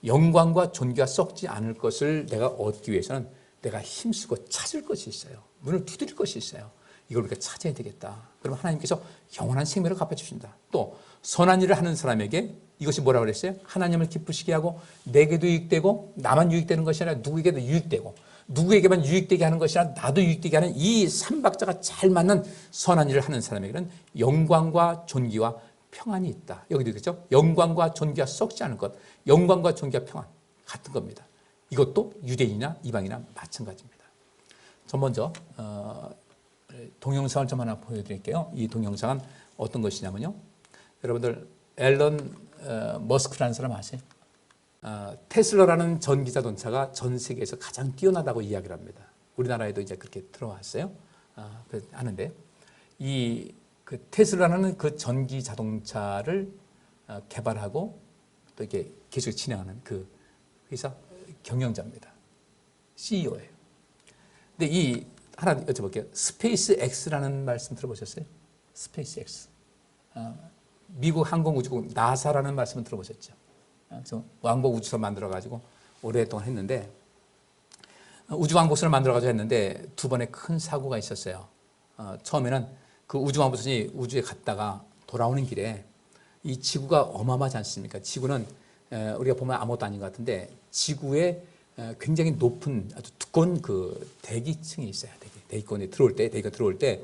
영광과 존귀가 썩지 않을 것을 내가 얻기 위해서는 내가 힘쓰고 찾을 것이 있어요. 문을 두드릴 것이 있어요. 이걸 우리가 찾아야 되겠다. 그러면 하나님께서 영원한 생명을 갚아주신다. 또 선한 일을 하는 사람에게 이것이 뭐라고 그랬어요? 하나님을 기쁘시게 하고 내게도 유익되고, 나만 유익되는 것이 아니라 누구에게도 유익되고, 누구에게만 유익되게 하는 것이 아니라 나도 유익되게 하는 이 삼박자가 잘 맞는 선한 일을 하는 사람에게는 영광과 존귀와 평안이 있다. 여기도 있겠죠? 영광과 존귀가 썩지 않을 것, 영광과 존귀와 평안 같은 겁니다. 이것도 유대인이나 이방이나 마찬가지입니다. 전 먼저 동영상을 좀 하나 보여드릴게요. 이 동영상은 어떤 것이냐면요, 여러분들 앨런 머스크라는 사람 아세요? 테슬라라는 전기자동차가 전 세계에서 가장 뛰어나다고 이야기를 합니다. 우리나라에도 이제 그렇게 들어왔어요. 하는데 그 테슬라는 그 전기 자동차를 개발하고 또 이렇게 계속 진행하는 그 회사 경영자입니다. CEO예요. 근데 하나 여쭤볼게요. 스페이스 X라는 말씀 들어보셨어요? 스페이스 X. 미국 항공우주국 나사라는 말씀을 들어보셨죠? 그래서 왕복 우주선 만들어가지고 오랫동안 했는데, 우주왕복선을 만들어가지고 했는데 두 번의 큰 사고가 있었어요. 처음에는 그 우주왕복선이 우주에 갔다가 돌아오는 길에 이 지구가 어마어마하지 않습니까? 지구는 우리가 보면 아무것도 아닌 것 같은데 지구에 굉장히 높은 아주 두꺼운 그 대기층이 있어요. 대기권에 들어올 때, 대기가 들어올 때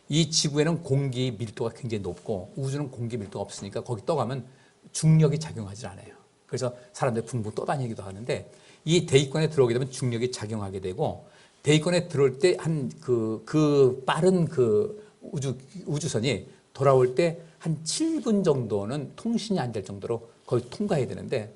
이 지구에는 공기 밀도가 굉장히 높고 우주는 공기 밀도가 없으니까 거기 떠가면 중력이 작용하지 않아요. 그래서 사람들이 붕붕 떠다니기도 하는데 이 대기권에 들어오게 되면 중력이 작용하게 되고 대기권에 들어올 때 한 그 빠른 그 우주선이 돌아올 때 한 7분 정도는 통신이 안 될 정도로 거의 통과해야 되는데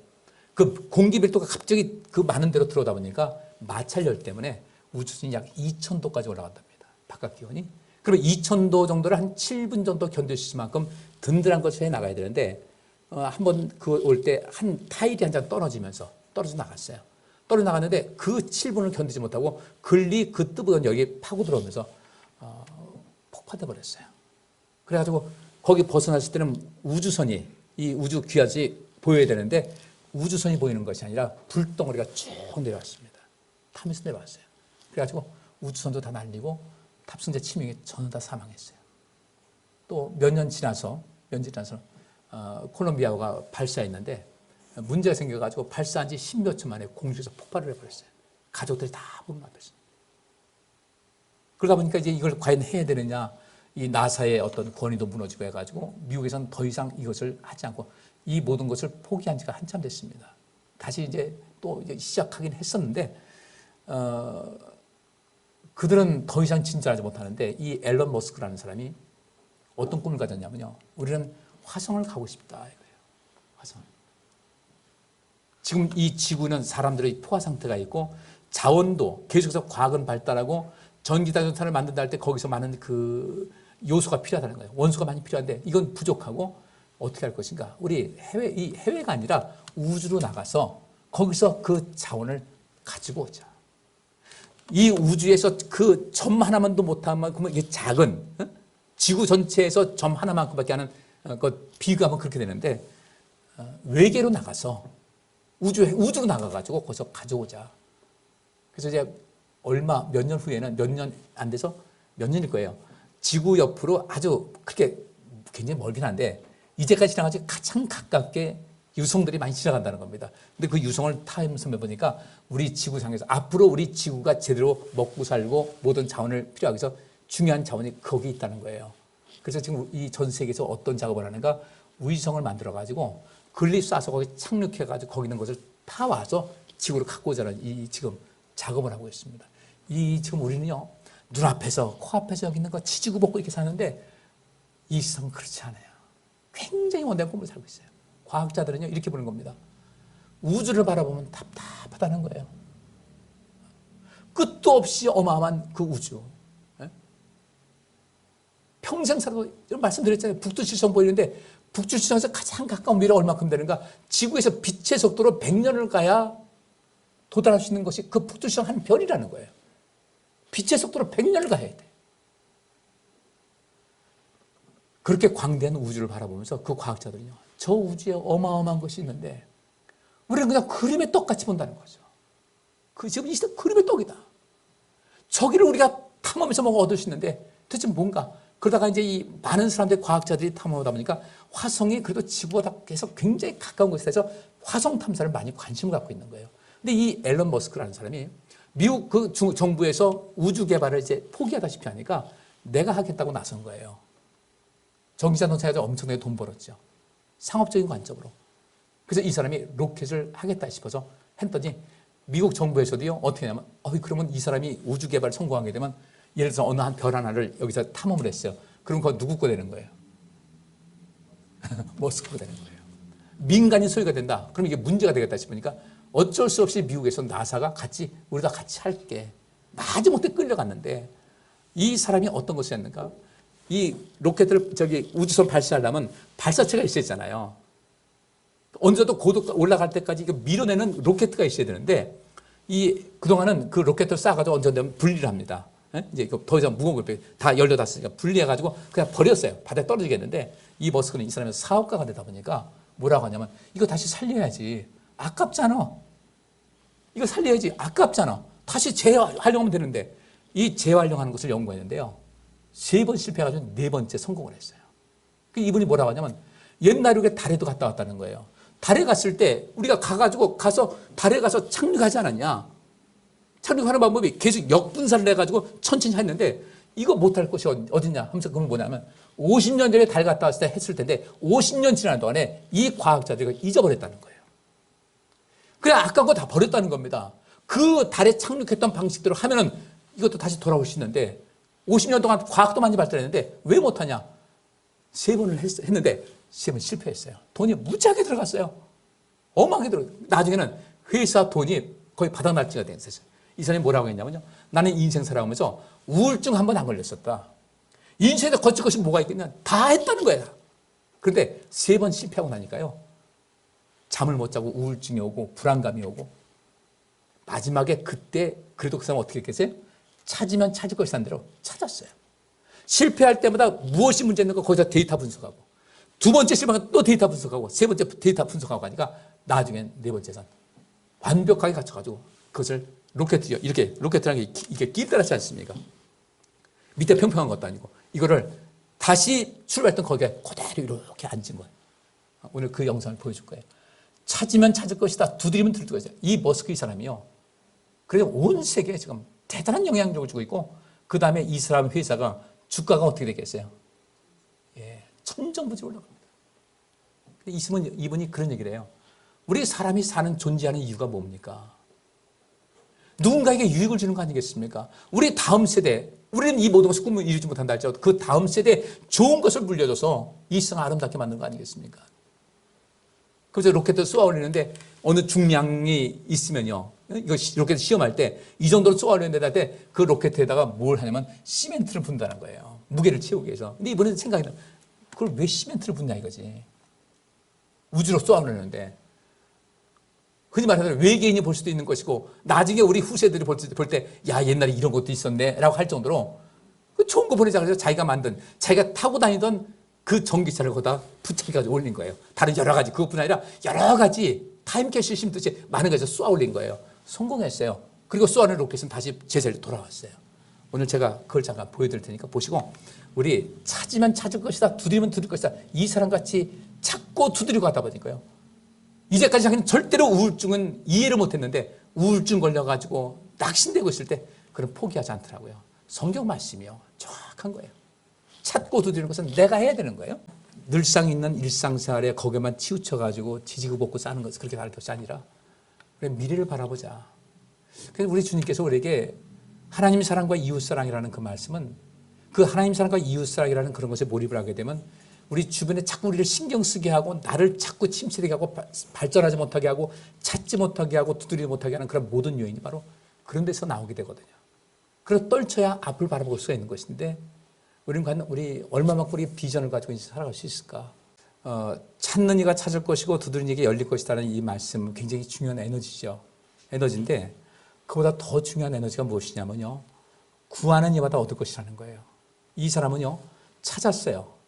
그 공기 밀도가 갑자기 그 많은 데로 들어오다 보니까 마찰열 때문에 우주선이 약 2000도까지 올라간답니다. 바깥 기온이. 그러면 2000도 정도를 한 7분 정도 견딜 수 있을 만큼 든든한 것을 해 나가야 되는데 한번 그 올 때 한 타일이 한 장 떨어져 나갔어요. 떨어져 나갔는데 그 7분을 견디지 못하고 근리 그 뜨거운 열이 파고 들어오면서 폭파돼 버렸어요. 그래가지고 거기 벗어났을 때는 우주선이 이 우주 기아지 보여야 되는데 우주선이 보이는 것이 아니라 불덩어리가 쭉 내려왔습니다. 타면서 내려왔어요. 그래가지고 우주선도 다 날리고 탑승자 7명이 전부 다 사망했어요. 또 몇 년 지나서 콜롬비아가 발사했는데 문제가 생겨가지고 발사한 지 10몇 초 만에 공중에서 폭발을 해버렸어요. 가족들이 다 보는 앞에서. 그러다 보니까 이제 이걸 과연 해야 되느냐, 이 나사의 어떤 권위도 무너지고 해가지고 미국에서는 더 이상 이것을 하지 않고 이 모든 것을 포기한 지가 한참 됐습니다. 다시 이제 또 시작하긴 했었는데 그들은 더 이상 진전하지 못하는데 이 앨런 머스크라는 사람이 어떤 꿈을 가졌냐면요. 우리는 화성을 가고 싶다 이거예요. 화성. 지금 이 지구는 사람들의 포화 상태가 있고 자원도 계속해서 과학은 발달하고 전기자동차를 만든다 할 때 거기서 많은 그 요소가 필요하다는 거예요. 원소가 많이 필요한데 이건 부족하고 어떻게 할 것인가? 우리 해외가 아니라 우주로 나가서 거기서 그 자원을 가지고 오자. 이 우주에서 그 점 하나만도 못하면 그러면 이게 작은 지구 전체에서 점 하나만큼밖에 하는 그 비교하면 그렇게 되는데 외계로 나가서 우주로 나가가지고 거기서 가져오자. 그래서 이제 몇 년 후에는 몇 년 안 돼서 몇 년일 거예요. 지구 옆으로 아주 그렇게 굉장히 멀긴 한데 이제까지 지나가지고 가장 가깝게 유성들이 많이 지나간다는 겁니다. 근데 그 유성을 타면서 보니까 우리 지구상에서 앞으로 우리 지구가 제대로 먹고 살고 모든 자원을 필요하기 위해서 중요한 자원이 거기 있다는 거예요. 그래서 지금 이 전 세계에서 어떤 작업을 하는가? 위성을 만들어가지고 근리 쏴서 거기 착륙해가지고 거기 있는 것을 파와서 지구로 갖고 오자는 이 지금 작업을 하고 있습니다. 이 지금 우리는요, 눈앞에서, 코앞에서 여기 있는 거 치지고 먹고 이렇게 사는데 이 세상은 그렇지 않아요. 굉장히 원대한 꿈을 살고 있어요. 과학자들은요, 이렇게 보는 겁니다. 우주를 바라보면 답답하다는 거예요. 끝도 없이 어마어마한 그 우주. 평생 살아도, 이런 말씀드렸잖아요. 북두칠성 보이는데, 북두칠성에서 가장 가까운 미래가 얼마큼 되는가? 지구에서 빛의 속도로 100년을 가야 도달할 수 있는 것이 그 북두칠성 한 별이라는 거예요. 빛의 속도로 100년을 가야 돼. 그렇게 광대한 우주를 바라보면서 그 과학자들은요, 저 우주에 어마어마한 것이 있는데 우리는 그냥 그림의 떡같이 본다는 거죠. 지금 이 시대 그림의 떡이다. 저기를 우리가 탐험해서 뭔가 얻을 수 있는데 도대체 뭔가. 그러다가 이제 이 많은 사람들이 과학자들이 탐험하다 보니까 화성이 그래도 지구보다 계속 굉장히 가까운 곳에 대해서 화성 탐사를 많이 관심을 갖고 있는 거예요. 근데 이 앨런 머스크라는 사람이 미국 그 정부에서 우주 개발을 이제 포기하다시피 하니까 내가 하겠다고 나선 거예요. 전기자동차에서 엄청나게 돈 벌었죠. 상업적인 관점으로. 그래서 이 사람이 로켓을 하겠다 싶어서 했더니 미국 정부에서도요, 어떻게 하냐면, 그러면 이 사람이 우주 개발 성공하게 되면 예를 들어서 어느 한 별 하나를 여기서 탐험을 했어요. 그럼 그거 누구 거 되는 거예요? 머스크 거 되는 거예요. 민간인 소유가 된다. 그럼 이게 문제가 되겠다 싶으니까 어쩔 수 없이 미국에서 나사가 우리가 같이 할게. 마지못해 끌려갔는데 이 사람이 어떤 것을 했는가? 이 로켓을 우주선 발사하려면 발사체가 있어야 되잖아요. 언제도 고도 올라갈 때까지 이거 밀어내는 로켓가 있어야 되는데 그동안은 그 로켓을 쏴가지고 언제든 분리를 합니다. 이제 더 이상 무거운 걸 다 열려놨으니까 분리해가지고 그냥 버렸어요. 바다에 떨어지겠는데 이 머스크는 이 사람이 사업가가 되다 보니까 뭐라고 하냐면 이거 다시 살려야지. 아깝잖아. 이거 살려야지. 아깝잖아. 다시 재활용하면 되는데 이 재활용하는 것을 연구했는데요. 3번 실패해가지고 4번째 성공을 했어요. 이분이 뭐라고 하냐면 옛날에 우리가 달에도 갔다 왔다는 거예요. 달에 갔을 때 우리가 가서 달에 가서 착륙하지 않았냐. 착륙하는 방법이 계속 역분사를 해가지고 천천히 했는데 이거 못할 곳이 어딨냐 하면서 그건 뭐냐면 50년 전에 달 갔다 왔을 때 했을 텐데 50년 지난 동안에 이 과학자들이 잊어버렸다는 거예요. 그래 아까운 거 다 버렸다는 겁니다. 그 달에 착륙했던 방식대로 하면은 이것도 다시 돌아올 수 있는데 50년 동안 과학도 많이 발달했는데 왜 못하냐. 3번을 했는데 3번 실패했어요. 돈이 무지하게 들어갔어요. 어마하게 들어갔어요. 나중에는 회사 돈이 거의 바닥날지가 됐어요. 이 사람이 뭐라고 했냐면요. 나는 인생 살아가면서 우울증 한 번 안 걸렸었다. 인생에 거칠 것이 뭐가 있겠냐. 다 했다는 거야. 그런데 3번 실패하고 나니까요. 잠을 못 자고 우울증이 오고 불안감이 오고 마지막에 그때 그래도 그 사람 어떻게 했겠어요? 찾으면 찾을 것이라는 대로 찾았어요. 실패할 때마다 무엇이 문제 있는가 거기서 데이터 분석하고 2번째 실패하면 또 데이터 분석하고 3번째 데이터 분석하고 하니까 나중엔 4번째선 완벽하게 갖춰가지고 그것을 로켓이요. 이렇게 로켓이라는 게 이게 끼들었지 않습니까? 밑에 평평한 것도 아니고 이거를 다시 출발했던 거기에 그대로 이렇게 앉은 거예요. 오늘 그 영상을 보여줄 거예요. 찾으면 찾을 것이다. 두드리면 들을 것이다. 이 머스크 이 사람이요. 그래서 온 세계에 지금 대단한 영향력을 주고 있고 그 다음에 이 사람 회사가 주가가 어떻게 되겠어요? 예, 천정부지 올라갑니다. 이분이 그런 얘기를 해요. 우리 사람이 사는 존재하는 이유가 뭡니까? 누군가에게 유익을 주는 거 아니겠습니까? 우리 다음 세대, 우리는 이 모든 것을 꿈을 이루지 못한다 할지라도 그 다음 세대에 좋은 것을 물려줘서 이 세상을 아름답게 만드는 거 아니겠습니까? 그래서 로켓을 쏘아 올리는데 어느 중량이 있으면요. 이거 로켓 시험할 때 이 정도로 쏘아 올리는 데다 그 로켓에다가 뭘 하냐면 시멘트를 붓는다는 거예요. 무게를 채우기 위해서. 근데 이번에 생각이 나. 그걸 왜 시멘트를 붓냐 이거지. 우주로 쏘아 올리는데. 흔히 말해서 외계인이 볼 수도 있는 것이고 나중에 우리 후세들이 볼 때 야 옛날에 이런 것도 있었네 라고 할 정도로 좋은 거 보내자 그래서 자기가 만든 자기가 타고 다니던 그 전기차를 거기다 붙여가지고 올린 거예요. 다른 여러 가지 그것뿐 아니라 여러 가지 타임캡슐 심듯이 많은 것을 쏘아 올린 거예요. 성공했어요. 그리고 쏘아낸 로켓은 다시 제자리로 돌아왔어요. 오늘 제가 그걸 잠깐 보여드릴 테니까 보시고 우리 찾으면 찾을 것이다 두드리면 두드릴 것이다 이 사람같이 찾고 두드리고 하다 보니까요. 이제까지 자기는 절대로 우울증은 이해를 못했는데 우울증 걸려가지고 낙심되고 있을 때 그럼 포기하지 않더라고요. 성경 말씀이요. 정확한 거예요. 찾고 두드리는 것은 내가 해야 되는 거예요. 늘상 있는 일상생활에 거기에만 치우쳐가지고 지지고 볶고 싸는 것은 그렇게 다를 것이 아니라 미래를 바라보자. 그래서 우리 주님께서 우리에게 하나님 사랑과 이웃 사랑이라는 그 말씀은 그 하나님 사랑과 이웃 사랑이라는 그런 것에 몰입을 하게 되면 우리 주변에 자꾸 우리를 신경 쓰게 하고 나를 자꾸 침체되게 하고 발전하지 못하게 하고 찾지 못하게 하고 두드리지 못하게 하는 그런 모든 요인이 바로 그런 데서 나오게 되거든요. 그래서 떨쳐야 앞을 바라볼 수가 있는 것인데 우리 얼마만큼 우리 비전을 가지고 이제 살아갈 수 있을까? 찾는 이가 찾을 것이고 두드리는 이가 열릴 것이라는 이 말씀은 굉장히 중요한 에너지죠. 에너지인데 그보다 더 중요한 에너지가 무엇이냐면요. 구하는 이마다 얻을 것이라는 거예요. 이 사람은요. 찾았어요.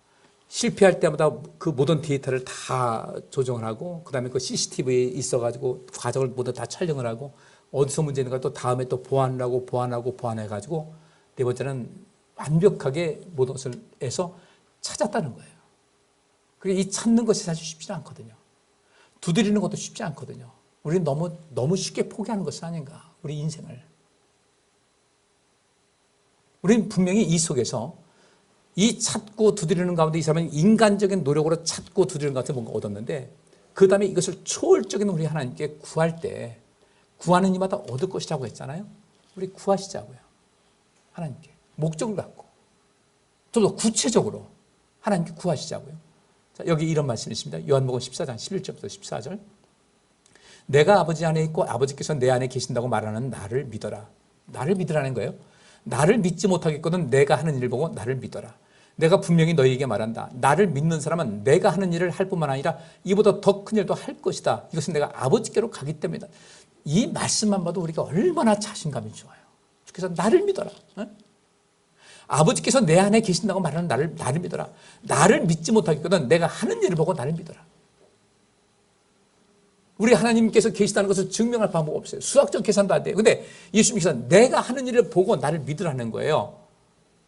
실패할 때마다 그 모든 데이터를 다 조정을 하고 그다음에 그 CCTV에 있어가지고 과정을 모두 다 촬영을 하고 어디서 문제 있는가 또 다음에 또 보완을 하고 보완해가지고 네 번째는 완벽하게 모든 것을 해서 찾았다는 거예요. 그리고 이 찾는 것이 사실 쉽지 않거든요. 두드리는 것도 쉽지 않거든요. 우리는 너무 쉽게 포기하는 것이 아닌가. 우리 인생을. 우리는 분명히 이 속에서 이 찾고 두드리는 가운데 이 사람은 인간적인 노력으로 찾고 두드리는 가운데 뭔가 얻었는데 그 다음에 이것을 초월적인 우리 하나님께 구할 때 구하는 이마다 얻을 것이라고 했잖아요. 우리 구하시자고요. 하나님께. 목적을 갖고 좀 더 구체적으로 하나님께 구하시자고요. 자, 여기 이런 말씀이 있습니다. 요한복음 14장 11절부터 14절. 내가 아버지 안에 있고 아버지께서 내 안에 계신다고 말하는 나를 믿어라. 나를 믿으라는 거예요. 나를 믿지 못하겠거든 내가 하는 일을 보고 나를 믿어라. 내가 분명히 너희에게 말한다. 나를 믿는 사람은 내가 하는 일을 할 뿐만 아니라 이보다 더 큰 일도 할 것이다. 이것은 내가 아버지께로 가기 때문이다. 이 말씀만 봐도 우리가 얼마나 자신감이 좋아요. 주께서 나를 믿어라. 아버지께서 내 안에 계신다고 말하는 나를 믿어라. 나를 믿지 못하겠거든 내가 하는 일을 보고 나를 믿어라. 우리 하나님께서 계시다는 것을 증명할 방법 없어요. 수학적 계산도 안 돼요. 근데 예수님께서 내가 하는 일을 보고 나를 믿으라는 거예요.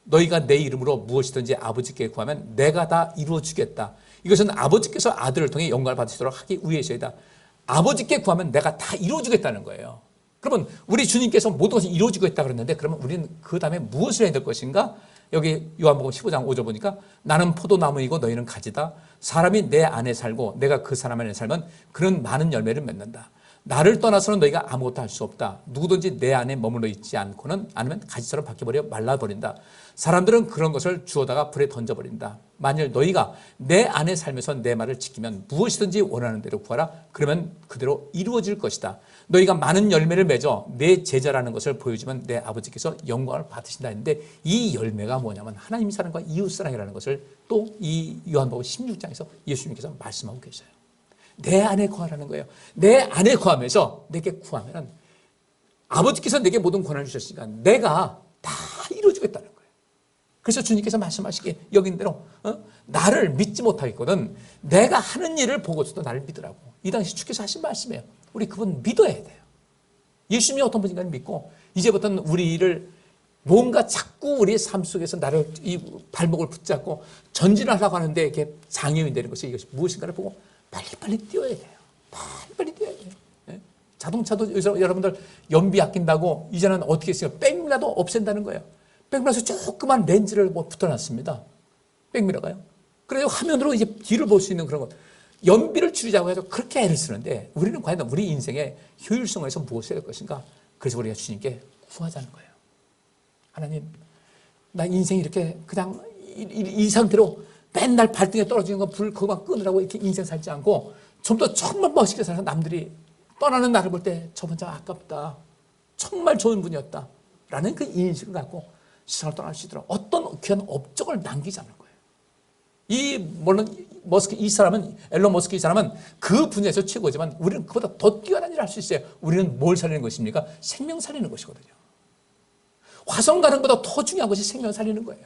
너희가 내 이름으로 무엇이든지 아버지께 구하면 내가 다 이루어 주겠다. 이것은 아버지께서 아들을 통해 영광을 받으시도록 하기 위해서이다. 아버지께 구하면 내가 다 이루어 주겠다는 거예요. 그러면 우리 주님께서 모든 것이 이루어지고 있다 그랬는데, 그러면 우리는 그 다음에 무엇을 해야 될 것인가? 여기 요한복음 15장 5절 보니까 나는 포도나무이고 너희는 가지다. 사람이 내 안에 살고 내가 그 사람 안에 살면 그는 많은 열매를 맺는다. 나를 떠나서는 너희가 아무것도 할 수 없다. 누구든지 내 안에 머물러 있지 않고는 않으면 가지처럼 바뀌어버려 말라버린다. 사람들은 그런 것을 주워다가 불에 던져버린다. 만일 너희가 내 안에 살면서 내 말을 지키면 무엇이든지 원하는 대로 구하라. 그러면 그대로 이루어질 것이다. 너희가 많은 열매를 맺어 내 제자라는 것을 보여주면 내 아버지께서 영광을 받으신다 했는데, 이 열매가 뭐냐면 하나님 사랑과 이웃 사랑이라는 것을 또 이 요한복음 16장에서 예수님께서 말씀하고 계세요. 내 안에 구하라는 거예요. 내 안에 구하면서 내게 구하면 아버지께서 내게 모든 권한을 주셨으니까 내가 다 이루어주겠다는 거예요. 그래서 주님께서 말씀하시기에 여긴 대로 나를 믿지 못하겠거든 내가 하는 일을 보고서도 나를 믿으라고. 이 당시 주께서 하신 말씀이에요. 우리 그분 믿어야 돼요. 예수님이 어떤 분인가를 믿고 이제부터는 우리를 뭔가 자꾸 우리의 삶 속에서 나를 이 발목을 붙잡고 전진을 하려고 하는데 이렇게 장애인이 되는 것이 이것이 무엇인가를 보고 빨리빨리 뛰어야 돼요. 빨리빨리 뛰어야 돼요. 네? 자동차도 여러분들 연비 아낀다고 이제는 어떻게 했어요? 백미라도 없앤다는 거예요. 백미라서 조그만 렌즈를 뭐 붙여놨습니다. 백미라가요. 그래서 화면으로 이제 뒤를 볼 수 있는 그런 것. 연비를 줄이자고 해서 그렇게 애를 쓰는데 우리는 과연 우리 인생의 효율성을 위해서 무엇을 해야 될 것인가? 그래서 우리가 주님께 구하자는 거예요. 하나님, 나 인생이 이렇게 그냥 이 상태로 맨날 발등에 떨어지는 거 불 그거만 끄느라고 이렇게 인생 살지 않고 좀 더 정말 멋있게 살아서 남들이 떠나는 나를 볼 때 저 혼자 아깝다. 정말 좋은 분이었다. 라는 그 인식을 갖고 세상을 떠날 수 있도록 어떤 귀한 업적을 남기자는 거예요. 물론 머스크 이 사람은 앨런 머스크 이 사람은 그 분야에서 최고지만 우리는 그보다 더 뛰어난 일을 할 수 있어요. 우리는 뭘 살리는 것입니까? 생명 살리는 것이거든요. 화성 가는 것보다 더 중요한 것이 생명 살리는 거예요.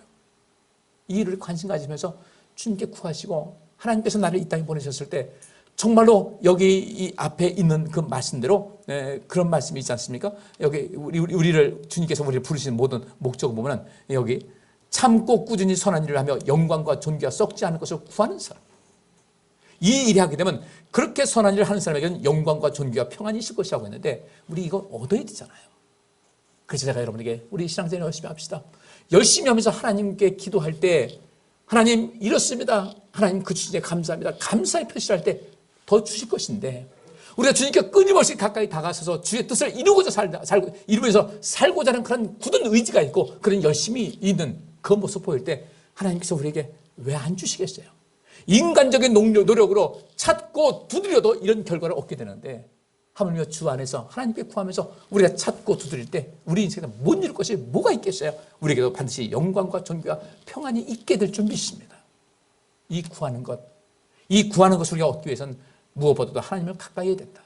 이 일을 관심 가지면서 주님께 구하시고 하나님께서 나를 이 땅에 보내셨을 때 정말로 여기 이 앞에 있는 그 말씀대로 그런 말씀이 있지 않습니까? 여기 우리를 주님께서 우리를 부르시는 모든 목적을 보면 여기 참고 꾸준히 선한 일을 하며 영광과 존귀가 썩지 않을 것을 구하는 사람. 이 일을 하게 되면 그렇게 선한 일을 하는 사람에게는 영광과 존귀와 평안이 있을 것이라고 했는데 우리 이거 얻어야 되잖아요. 그래서 제가 여러분에게 우리 신앙생활 열심히 합시다. 열심히 하면서 하나님께 기도할 때 하나님 이렇습니다. 하나님 그 주님께 감사합니다. 감사의 표시를 할 때 더 주실 것인데 우리가 주님께 끊임없이 가까이 다가서서 주의 뜻을 이루면서 살고자 하는 그런 굳은 의지가 있고 그런 열심이 있는 그 모습 보일 때 하나님께서 우리에게 왜 안 주시겠어요? 인간적인 노력으로 찾고 두드려도 이런 결과를 얻게 되는데 하물며 주 안에서 하나님께 구하면서 우리가 찾고 두드릴 때 우리 인생에 못 이룰 것이 뭐가 있겠어요? 우리에게도 반드시 영광과 존귀와 평안이 있게 될 줄 믿습니다. 이 구하는 것을 우리가 얻기 위해서는 무엇보다도 하나님을 가까이 해야 된다.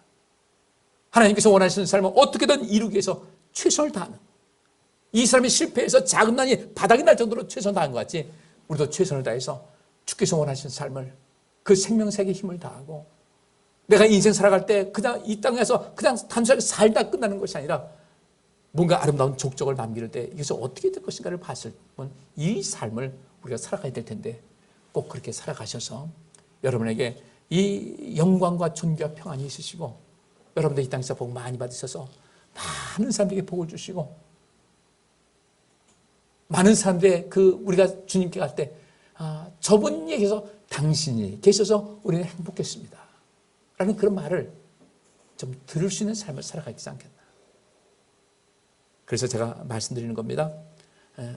하나님께서 원하시는 삶을 어떻게든 이루기 위해서 최선을 다하는, 이 사람이 실패해서 자금난이 바닥이 날 정도로 최선을 다한 것 같이 우리도 최선을 다해서 주께서 원하시는 삶을 그 생명색에 힘을 다하고 내가 인생 살아갈 때 그냥 이 땅에서 그냥 단순하게 살다 끝나는 것이 아니라 뭔가 아름다운 족적을 남길 때 이것이 어떻게 될 것인가를 봤을 때 이 삶을 우리가 살아가야 될 텐데 꼭 그렇게 살아가셔서 여러분에게 이 영광과 존귀와 평안이 있으시고 여러분들 이 땅에서 복 많이 받으셔서 많은 사람들에게 복을 주시고 많은 사람들의 우리가 주님께 갈 때 저분에게서 당신이 계셔서 우리는 행복했습니다. 라는 그런 말을 좀 들을 수 있는 삶을 살아가야 되지 않겠나. 그래서 제가 말씀드리는 겁니다.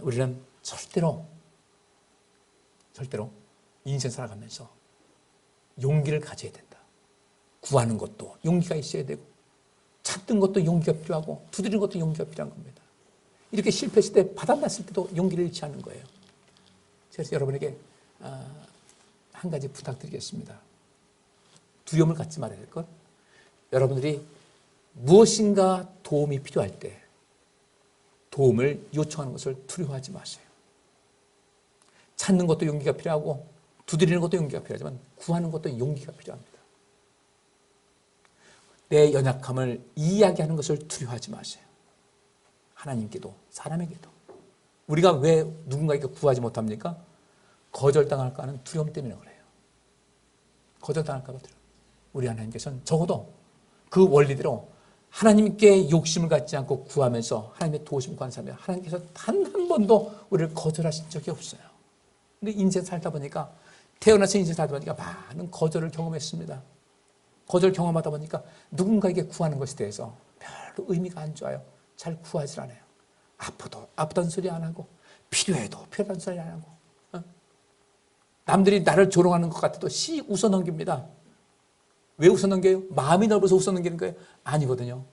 우리는 절대로 인생 살아가면서 용기를 가져야 된다. 구하는 것도 용기가 있어야 되고 찾는 것도 용기가 필요하고 두드리는 것도 용기가 필요한 겁니다. 이렇게 실패했을 때 바닥났을 때도 용기를 잃지 않는 거예요. 그래서 여러분에게 한 가지 부탁드리겠습니다. 두려움을 갖지 말아야 될 것. 여러분들이 무엇인가 도움이 필요할 때 도움을 요청하는 것을 두려워하지 마세요. 찾는 것도 용기가 필요하고 두드리는 것도 용기가 필요하지만 구하는 것도 용기가 필요합니다. 내 연약함을 이야기하는 것을 두려워하지 마세요. 하나님께도 사람에게도. 우리가 왜 누군가에게 구하지 못합니까? 거절당할까 하는 두려움 때문에 그래요. 거절당할까 봐 두려움. 우리 하나님께서는 적어도 그 원리대로 하나님께 욕심을 갖지 않고 구하면서 하나님의 도우심을 구한 사람이 하나님께서 단 한 번도 우리를 거절하신 적이 없어요. 근데 인생 살다 보니까 태어나서 인생 살다 보니까 많은 거절을 경험했습니다. 거절 경험하다 보니까 누군가에게 구하는 것에 대해서 별로 의미가 안 좋아요. 잘 구하지 않아요. 아파도 아프다는 소리 안 하고 필요해도 필요하다는 소리 안 하고 남들이 나를 조롱하는 것 같아도 씩 웃어 넘깁니다. 왜 웃어 넘겨요? 마음이 넓어서 웃어 넘기는 거예요? 아니거든요.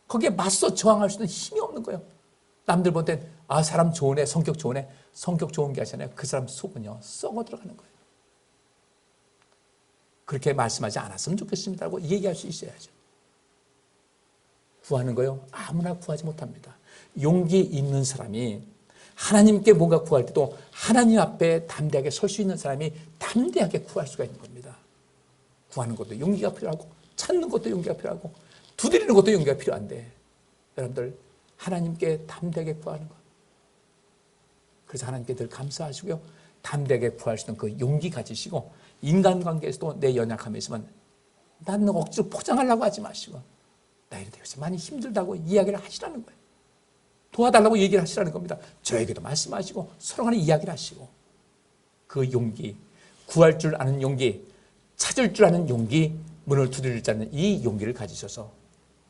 거기에 맞서 저항할 수 있는 힘이 없는 거예요. 남들 볼 땐 사람 좋으네, 성격 좋으네. 성격 좋은 게 아니잖아요. 그 사람 속은요 썩어 들어가는 거예요. 그렇게 말씀하지 않았으면 좋겠습니다라고 얘기할 수 있어야죠. 구하는 거요 아무나 구하지 못합니다. 용기 있는 사람이 하나님께 뭔가 구할 때도 하나님 앞에 담대하게 설 수 있는 사람이 담대하게 구할 수가 있는 겁니다. 구하는 것도 용기가 필요하고 찾는 것도 용기가 필요하고 두드리는 것도 용기가 필요한데 여러분들 하나님께 담대하게 구하는 것. 그래서 하나님께 늘 감사하시고요. 담대하게 구할 수 있는 그 용기 가지시고 인간관계에서도 내 연약함이 있으면 나는 억지로 포장하려고 하지 마시고 나 이래 되어서 많이 힘들다고 이야기를 하시라는 거예요. 도와달라고 얘기를 하시라는 겁니다. 저에게도 말씀하시고 서로 간에 이야기를 하시고 그 용기, 구할 줄 아는 용기, 찾을 줄 아는 용기, 문을 두드릴 줄 아는 이 용기를 가지셔서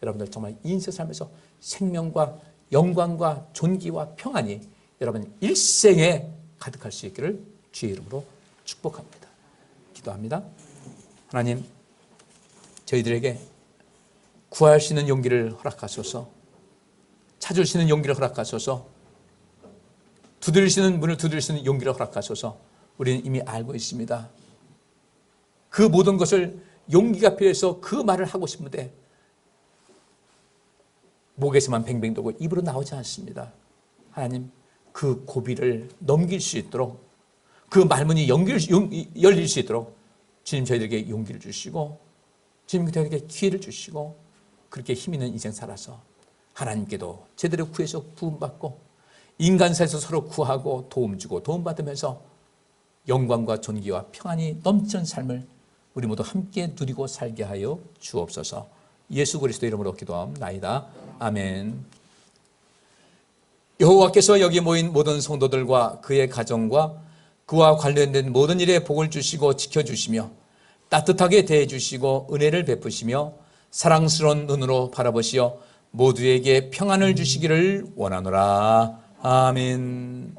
여러분들 정말 인생 삶에서 생명과 영광과 존귀와 평안이 여러분 일생에 가득할 수 있기를 주의 이름으로 축복합니다. 기도합니다. 하나님, 저희들에게 구할 수 있는 용기를 허락하소서, 찾을 수 있는 용기를 허락하소서, 두드릴 수 있는 문을 두드릴 수 있는 용기를 허락하소서. 우리는 이미 알고 있습니다. 그 모든 것을 용기가 필요해서 그 말을 하고 싶은데 목에서만 뱅뱅 돌고 입으로 나오지 않습니다. 하나님, 그 고비를 넘길 수 있도록 그 말문이 열릴 수 있도록 주님 저희들에게 용기를 주시고 주님 저희들에게 기회를 주시고 그렇게 힘 있는 인생 살아서 하나님께도 제대로 구해서 부음받고 인간 사이에서 서로 구하고 도움 주고 도움받으면서 영광과 존귀와 평안이 넘치는 삶을 우리 모두 함께 누리고 살게 하여 주옵소서. 예수 그리스도 이름으로 기도합니다. 아멘. 여호와께서 여기 모인 모든 성도들과 그의 가정과 그와 관련된 모든 일에 복을 주시고 지켜주시며 따뜻하게 대해주시고 은혜를 베푸시며 사랑스러운 눈으로 바라보시어 모두에게 평안을 주시기를 원하노라. 아멘.